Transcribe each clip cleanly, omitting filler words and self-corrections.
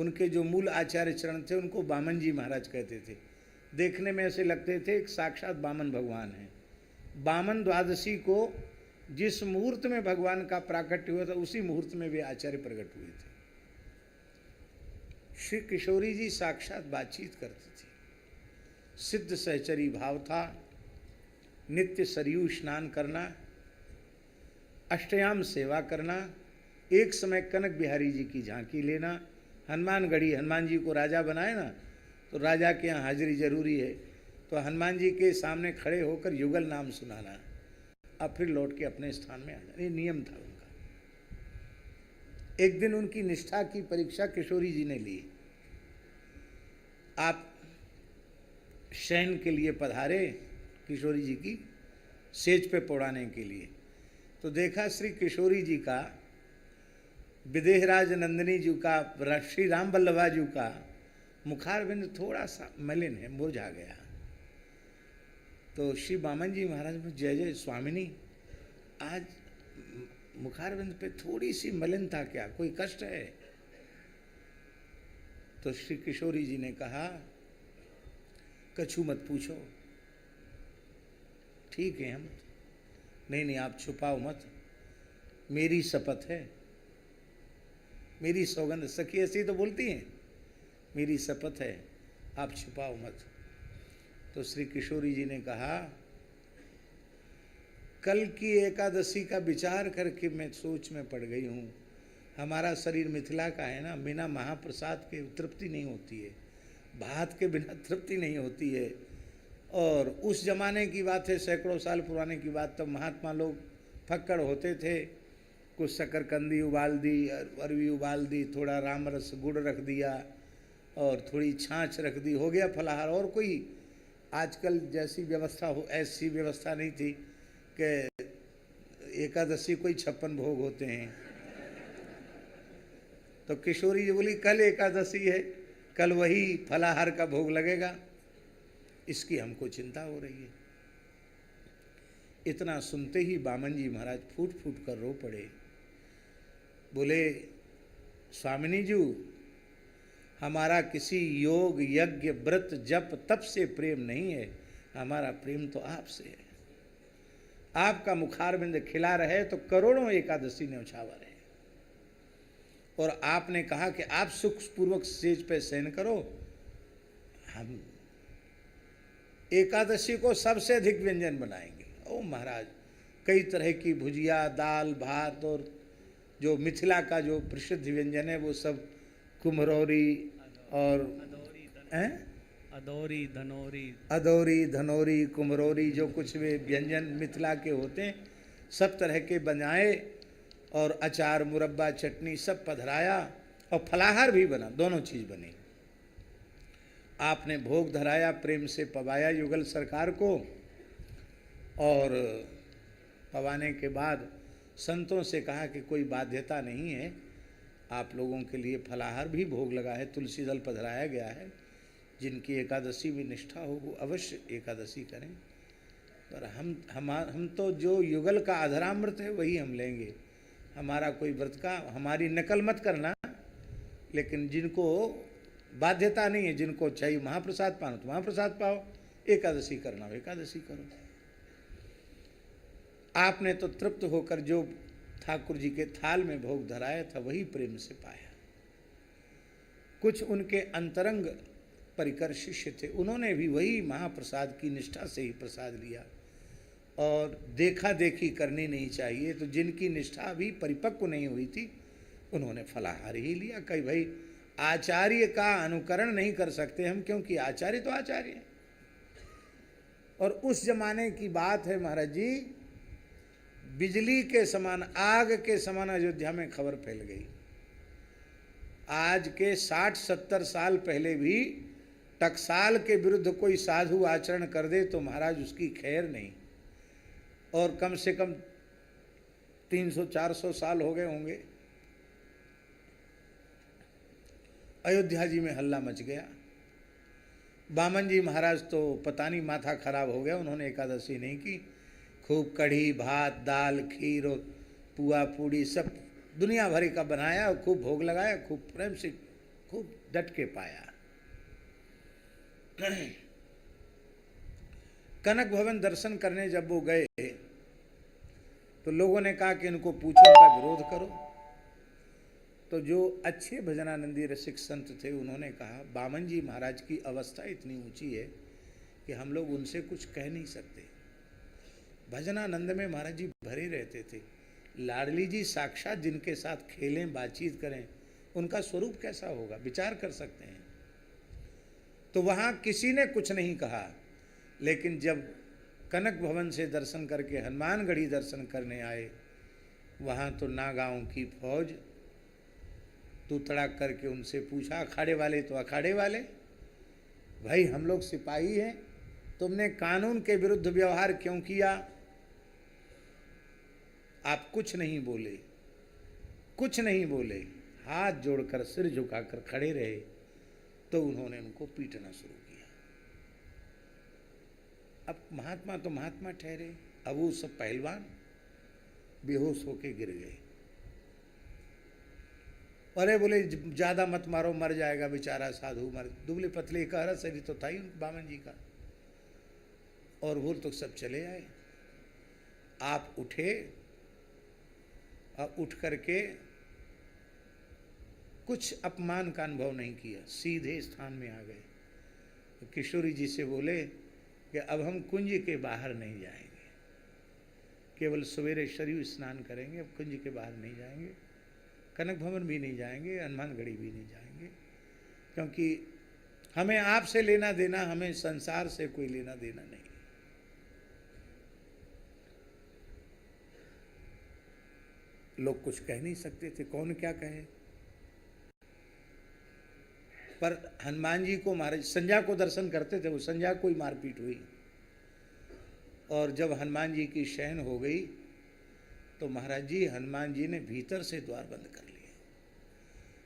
उनके जो मूल आचार्य चरण थे उनको बामन जी महाराज कहते थे। देखने में ऐसे लगते थे एक साक्षात बामन भगवान हैं। बामन द्वादशी को जिस मुहूर्त में भगवान का प्राकट्य हुआ था उसी मुहूर्त में वे आचार्य प्रकट हुए थे। श्री किशोरी जी साक्षात बातचीत करते थे, सिद्ध सहचरी भाव था, नित्य सरयू स्नान करना, अष्टयाम सेवा करना, एक समय कनक बिहारी जी की झांकी लेना, हनुमानगढ़ी हनुमान जी को राजा बनाए ना, तो राजा के यहाँ हाजिरी जरूरी है, तो हनुमान जी के सामने खड़े होकर युगल नाम सुनाना, अब फिर लौट के अपने स्थान में आ जाना, ये नियम था उनका। एक दिन उनकी निष्ठा की परीक्षा किशोरी जी ने ली। आप शयन के लिए पधारे किशोरी जी की सेज पे पौड़ाने के लिए, तो देखा श्री किशोरी जी का, विदेहराज नंदिनी जी का, श्री राम वल्लभा जी का मुखारविंद थोड़ा सा मलिन है, मुरझा गया। तो श्री बामन जी महाराज में, जय जय स्वामिनी, आज मुखारविंद पे थोड़ी सी मलिनता, क्या कोई कष्ट है? तो श्री किशोरी जी ने कहा, कछु मत पूछो, ठीक है हम, नहीं आप छुपाओ मत, मेरी शपथ है, मेरी सौगंध, सखी ऐसी तो बोलती हैं, मेरी शपथ है, आप छुपाओ मत। तो श्री किशोरी जी ने कहा, कल की एकादशी का विचार करके मैं सोच में पड़ गई हूँ। हमारा शरीर मिथिला का है ना, बिना महाप्रसाद के तृप्ति नहीं होती है, भात के बिना तृप्ति नहीं होती है। और उस जमाने की बात है, सैकड़ों साल पुराने की बात, तब महात्मा लोग फक्कड़ होते थे, कुछ शकरकंदी उबाल दी, अरवी उबाल दी, थोड़ा राम रस गुड़ रख दिया और थोड़ी छाछ रख दी, हो गया फलाहार। और कोई आजकल जैसी व्यवस्था हो ऐसी व्यवस्था नहीं थी कि एकादशी कोई 56 भोग होते हैं। तो किशोरी जी बोली, कल एकादशी है, कल वही फलाहार का भोग लगेगा, इसकी हमको चिंता हो रही है। इतना सुनते ही बामन जी महाराज फूट फूट कर रो पड़े। बोले, स्वामिनी जी, हमारा किसी योग यज्ञ व्रत जप तप से प्रेम नहीं है, हमारा प्रेम तो आपसे है। आपका मुखारविंद खिला रहे तो करोड़ों एकादशी न्यौछावर है। और आपने कहा कि आप सुख पूर्वक सेज पे शयन करो, हम एकादशी को सबसे अधिक व्यंजन बनाएंगे। ओ महाराज, कई तरह की भुजिया, दाल, भात, और जो मिथिला का जो प्रसिद्ध व्यंजन है वो सब, कुम्हरौरी और अदौरी, धनौरी, कुम्हरौरी, जो कुछ भी व्यंजन मिथिला के होते हैं सब तरह के बनाए, और अचार, मुरब्बा, चटनी सब पधराया, और फलाहार भी बना, दोनों चीज़ बनी। आपने भोग धराया, प्रेम से पवाया युगल सरकार को, और पवाने के बाद संतों से कहा कि कोई बाध्यता नहीं है, आप लोगों के लिए फलाहार भी भोग लगा है, तुलसी दल पधराया गया है, जिनकी एकादशी में निष्ठा हो वो अवश्य एकादशी करें। पर हम तो जो युगल का अधरामृत है वही हम लेंगे, हमारा कोई व्रत का, हमारी नकल मत करना, लेकिन जिनको बाध्यता नहीं है, जिनको चाहिए महाप्रसाद पाना तो महाप्रसाद पाओ, एकादशी करना हो एकादशी करो। आपने तो तृप्त होकर जो ठाकुर जी के थाल में भोग धराया था वही प्रेम से पाया। कुछ उनके अंतरंग परिकर शिष्य थे, उन्होंने भी वही महाप्रसाद की निष्ठा से ही प्रसाद लिया, और देखा देखी करनी नहीं चाहिए। तो जिनकी निष्ठा भी परिपक्व नहीं हुई थी उन्होंने फलाहार ही लिया। कहीं भाई आचार्य का अनुकरण नहीं कर सकते हम, क्योंकि आचार्य तो आचार्य है। और उस जमाने की बात है महाराज जी, बिजली के समान, आग के समान अयोध्या में खबर फैल गई। आज के 60-70 साल पहले भी टकसाल के विरुद्ध कोई साधु आचरण कर दे तो महाराज उसकी खैर नहीं, और कम से कम 300-400 साल हो गए होंगे। अयोध्या जी में हल्ला मच गया। बामन जी महाराज तो पता नहीं माथा खराब हो गया, उन्होंने एकादशी नहीं की, खूब कढ़ी, भात, दाल, खीर और पुआ पूड़ी सब दुनिया भर का बनाया, और खूब भोग लगाया, खूब प्रेम से खूब डट के पाया। कनक भवन दर्शन करने जब वो गए तो लोगों ने कहा कि इनको पूछो, इनका विरोध करो। तो जो अच्छे भजनानंदी रसिक संत थे उन्होंने कहा, बामन जी महाराज की अवस्था इतनी ऊंची है कि हम लोग उनसे कुछ कह नहीं सकते। भजनानंद में महाराज जी भरे रहते थे। लाडली जी साक्षात जिनके साथ खेलें, बातचीत करें, उनका स्वरूप कैसा होगा, विचार कर सकते हैं। तो वहाँ किसी ने कुछ नहीं कहा। लेकिन जब कनक भवन से दर्शन करके हनुमानगढ़ी दर्शन करने आए, वहाँ तो नागांव की फौज तू तड़ाक करके उनसे पूछा, अखाड़े वाले तो अखाड़े वाले, भाई हम लोग सिपाही हैं, तुमने कानून के विरुद्ध व्यवहार क्यों किया? आप कुछ नहीं बोले, कुछ नहीं बोले, हाथ जोड़कर सिर झुकाकर खड़े रहे। तो उन्होंने उनको पीटना शुरू किया। अब महात्मा तो महात्मा ठहरे, अब वो सब पहलवान बेहोश होके गिर गए। अरे बोले ज्यादा मत मारो, मर जाएगा बेचारा साधु, मर। दुबले पतले का हरा शरीर तो था ही बामन जी का। और वो तो सब चले आए। आप उठे और उठ करके कुछ अपमान का अनुभव नहीं किया, सीधे स्थान में आ गए। तो किशोरी जी से बोले कि अब हम कुंज के बाहर नहीं जाएंगे, केवल सवेरे शरीर स्नान करेंगे, अब कुंज के बाहर नहीं जाएंगे, कनक भवन भी नहीं जाएंगे, हनुमानगढ़ी भी नहीं जाएंगे, क्योंकि हमें आपसे लेना देना, हमें संसार से कोई लेना देना नहीं। लोग कुछ कह नहीं सकते थे, कौन क्या कहे। पर हनुमान जी को महाराज संध्या को दर्शन करते थे, वो संध्या को ही मारपीट हुई। और जब हनुमान जी की शयन हो गई तो महाराज जी हनुमान जी ने भीतर से द्वार बंद कर लिए।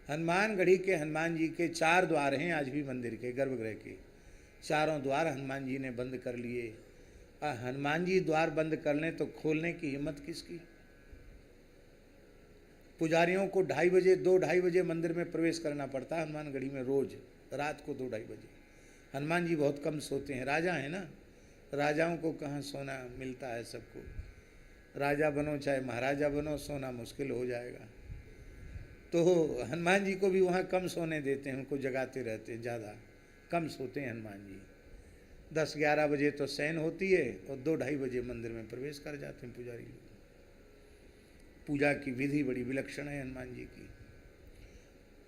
हनुमानगढ़ी के हनुमान जी के 4 द्वार हैं आज भी मंदिर के, गर्भगृह के चारों द्वार हनुमान जी ने बंद कर लिए। हनुमान जी द्वार बंद कर लें तो खोलने की हिम्मत किसकी? पुजारियों को 2:30 बजे 2-2:30 बजे मंदिर में प्रवेश करना पड़ता है हनुमानगढ़ी में, रोज रात को 2-2:30 बजे। हनुमान जी बहुत कम सोते हैं, राजा है ना, राजाओं को कहाँ सोना मिलता है सबको। राजा बनो चाहे महाराजा बनो, सोना मुश्किल हो जाएगा। तो हनुमान जी को भी वहाँ कम सोने देते हैं, उनको जगाते रहते हैं, ज़्यादा कम सोते हैं हनुमान जी। 10-11 बजे तो शयन होती है और 2-2:30 बजे मंदिर में प्रवेश कर जाते हैं पुजारी लोग। पूजा की विधि बड़ी विलक्षण है हनुमान जी की।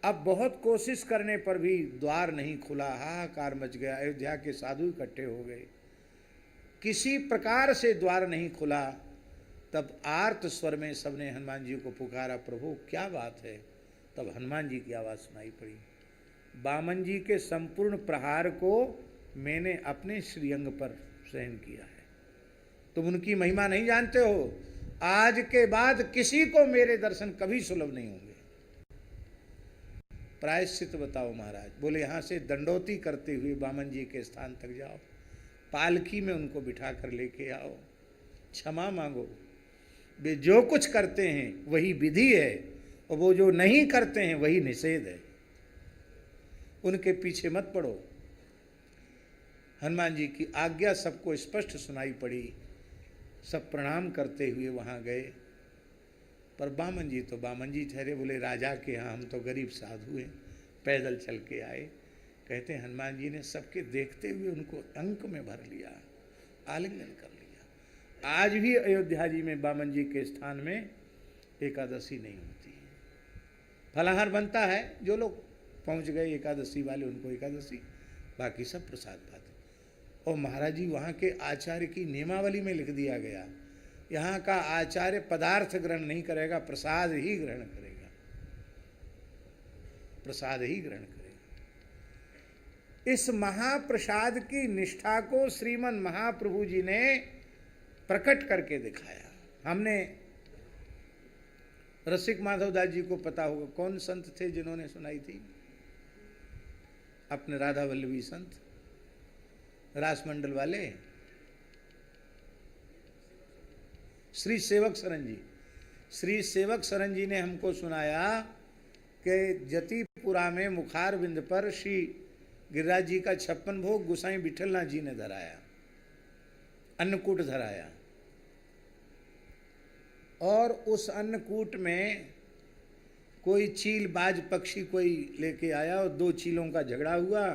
अब बहुत कोशिश करने पर भी द्वार नहीं खुला, हाहाकार मच गया। अयोध्या के साधु इकट्ठे हो गए, किसी प्रकार से द्वार नहीं खुला। तब आर्त स्वर में सबने हनुमान जी को पुकारा, प्रभु क्या बात है? तब हनुमान जी की आवाज़ सुनाई पड़ी, बामन जी के संपूर्ण प्रहार को मैंने अपने श्रीअंग पर सहन किया है। तुम उनकी महिमा नहीं जानते हो। आज के बाद किसी को मेरे दर्शन कभी सुलभ नहीं होंगे। प्रायश्चित बताओ महाराज। बोले यहाँ से दंडोती करते हुए बामन जी के स्थान तक जाओ, पालकी में उनको बिठा कर लेके आओ, क्षमा मांगो। वे जो कुछ करते हैं वही विधि है और वो जो नहीं करते हैं वही निषेध है, उनके पीछे मत पड़ो। हनुमान जी की आज्ञा सबको स्पष्ट सुनाई पड़ी। सब प्रणाम करते हुए वहाँ गए। पर बामन जी तो बामन जी ठहरे। बोले राजा के यहाँ हम तो गरीब साधु हैं, पैदल चल के आए। कहते हैं हनुमान जी ने सबके देखते हुए उनको अंक में भर लिया, आलिंगन कर लिया। आज भी अयोध्या जी में बामन जी के स्थान में एकादशी नहीं होती है। फलाहार बनता है, जो लोग पहुँच गए एकादशी वाले उनको एकादशी, बाकी सब प्रसाद पाते। और महाराज जी वहाँ के आचार्य की नियमावली में लिख दिया गया, यहाँ का आचार्य पदार्थ ग्रहण नहीं करेगा, प्रसाद ही ग्रहण करेगा, प्रसाद ही ग्रहण करेगा। इस महाप्रसाद की निष्ठा को श्रीमन महाप्रभु जी ने प्रकट करके दिखाया। हमने रसिक माधवदास जी को पता होगा, कौन संत थे जिन्होंने सुनाई थी? अपने राधा वल्लभी संत, रासमंडल वाले, श्री सेवक सरन जी। श्री सेवक सरन जी ने हमको सुनाया के जतिपुरा में मुखार बिंद पर श्री गिरिराज जी का 56 भोग गोसाई विठलनाथ जी ने धराया, अन्नकूट धराया। और उस अन्नकूट में कोई चील बाज पक्षी कोई लेके आया और 2 चीलों का झगड़ा हुआ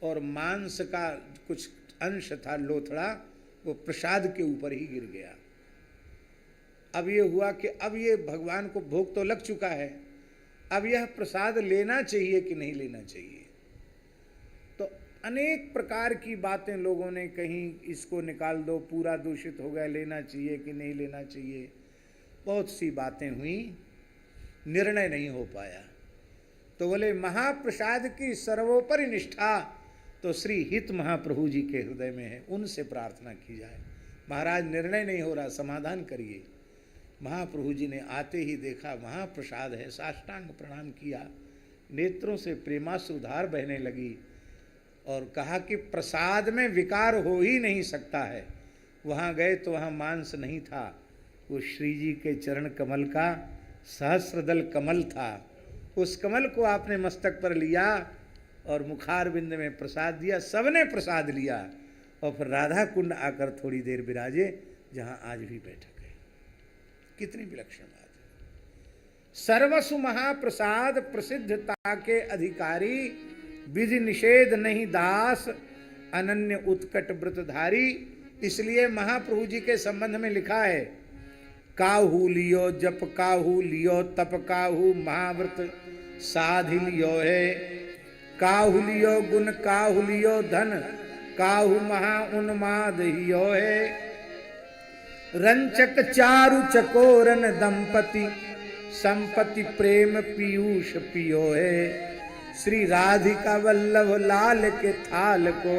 और मांस का कुछ अंश था लोथड़ा, वो प्रसाद के ऊपर ही गिर गया। अब ये हुआ कि अब ये भगवान को भोग तो लग चुका है, अब यह प्रसाद लेना चाहिए कि नहीं लेना चाहिए। तो अनेक प्रकार की बातें लोगों ने कहीं, इसको निकाल दो, पूरा दूषित हो गया, लेना चाहिए कि नहीं लेना चाहिए, बहुत सी बातें हुई, निर्णय नहीं हो पाया। तो बोले महाप्रसाद की सर्वोपरि निष्ठा तो श्री हित महाप्रभु जी के हृदय में है, उनसे प्रार्थना की जाए। महाराज निर्णय नहीं हो रहा, समाधान करिए। महाप्रभु जी ने आते ही देखा महाप्रसाद है, साष्टांग प्रणाम किया, नेत्रों से प्रेमाश्रुधार बहने लगी और कहा कि प्रसाद में विकार हो ही नहीं सकता है। वहाँ गए तो वहाँ मांस नहीं था, वो श्री जी के चरण कमल का सहस्रदल कमल था। उस कमल को आपने मस्तक पर लिया और मुखार बिंद में प्रसाद दिया, सबने प्रसाद लिया और फिर राधा कुंड आकर थोड़ी देर विराजे, जहाँ आज भी बैठक है। कितनी विलक्षण बात है। सर्वसु महाप्रसाद प्रसिद्धता के अधिकारी, विधि निषेध नहीं दास, अनन्य उत्कट व्रतधारी। इसलिए महाप्रभु जी के संबंध में लिखा है, काहू लियो जप काहू लियो तप काहू महाव्रत साधि लियो है, काहू लियो गुण काहू लियो धन काहू महा उन्माद हियो है। रंचक चारु चकोरन दंपति संपत्ति प्रेम पीयूष पियो है। श्री राधिका वल्लभ लाल के थाल को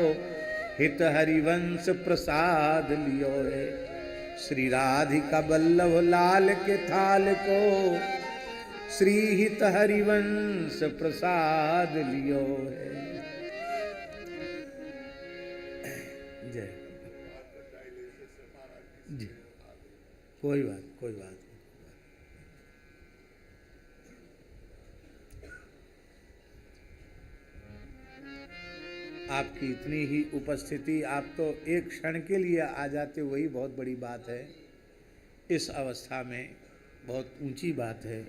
हित हरिवंश प्रसाद लियो है। श्री राधिका वल्लभ लाल के थाल को श्री हित हरिवंश प्रसाद लियो है। जय जी, कोई बात नहीं। आपकी इतनी ही उपस्थिति, आप तो एक क्षण के लिए आ जाते, वही बहुत बड़ी बात है। इस अवस्था में बहुत ऊंची बात है।